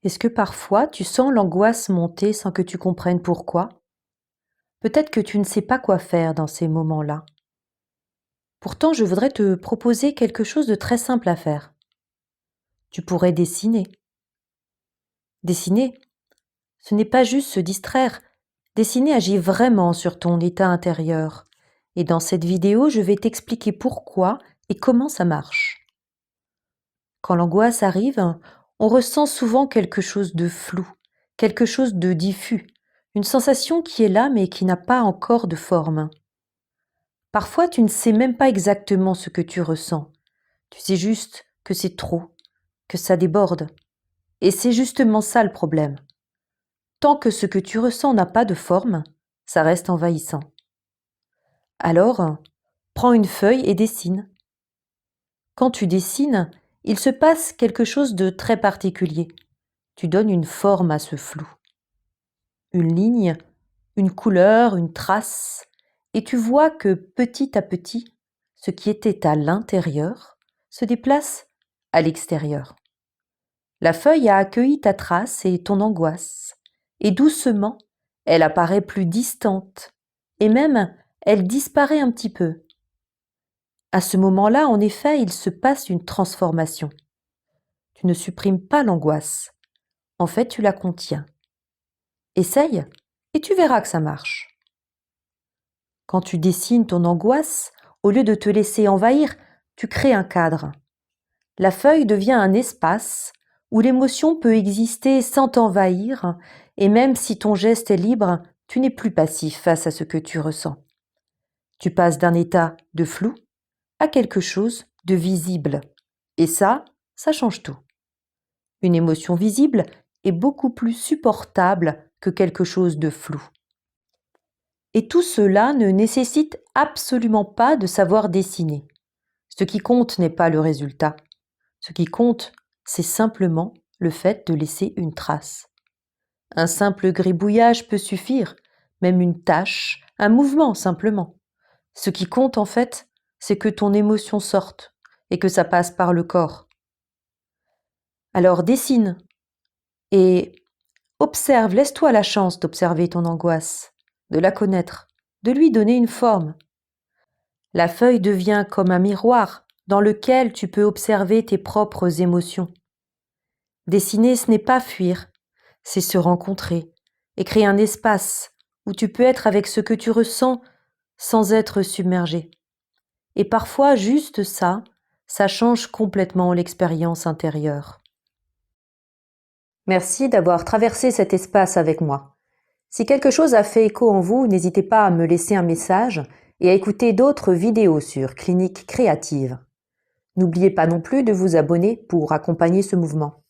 Est-ce que parfois tu sens l'angoisse monter sans que tu comprennes pourquoi? Peut-être que tu ne sais pas quoi faire dans ces moments-là. Pourtant, je voudrais te proposer quelque chose de très simple à faire. Tu pourrais dessiner. Dessiner, ce n'est pas juste se distraire. Dessiner agit vraiment sur ton état intérieur. Et dans cette vidéo, je vais t'expliquer pourquoi et comment ça marche. Quand l'angoisse arrive, on ressent souvent quelque chose de flou, quelque chose de diffus, une sensation qui est là mais qui n'a pas encore de forme. Parfois, tu ne sais même pas exactement ce que tu ressens. Tu sais juste que c'est trop, que ça déborde. Et c'est justement ça le problème. Tant que ce que tu ressens n'a pas de forme, ça reste envahissant. Alors, prends une feuille et dessine. Quand tu dessines, il se passe quelque chose de très particulier. Tu donnes une forme à ce flou. Une ligne, une couleur, une trace, et tu vois que petit à petit, ce qui était à l'intérieur se déplace à l'extérieur. La feuille a accueilli ta trace et ton angoisse, et doucement, elle apparaît plus distante, et même elle disparaît un petit peu. À ce moment-là, en effet, il se passe une transformation. Tu ne supprimes pas l'angoisse, en fait, tu la contiens. Essaye, et tu verras que ça marche. Quand tu dessines ton angoisse, au lieu de te laisser envahir, tu crées un cadre. La feuille devient un espace où l'émotion peut exister sans t'envahir, et même si ton geste est libre, tu n'es plus passif face à ce que tu ressens. Tu passes d'un état de flou à quelque chose de visible. Et ça change tout. Une émotion visible est beaucoup plus supportable que quelque chose de flou. Et tout cela ne nécessite absolument pas de savoir dessiner. Ce qui compte n'est pas le résultat. Ce qui compte, c'est simplement le fait de laisser une trace. Un simple gribouillage peut suffire, même une tache, un mouvement simplement. Ce qui compte en fait, c'est que ton émotion sorte et que ça passe par le corps. Alors dessine et observe, laisse-toi la chance d'observer ton angoisse, de la connaître, de lui donner une forme. La feuille devient comme un miroir dans lequel tu peux observer tes propres émotions. Dessiner, ce n'est pas fuir, c'est se rencontrer et créer un espace où tu peux être avec ce que tu ressens sans être submergé. Et parfois, juste ça change complètement l'expérience intérieure. Merci d'avoir traversé cet espace avec moi. Si quelque chose a fait écho en vous, n'hésitez pas à me laisser un message et à écouter d'autres vidéos sur Clinique Créative. N'oubliez pas non plus de vous abonner pour accompagner ce mouvement.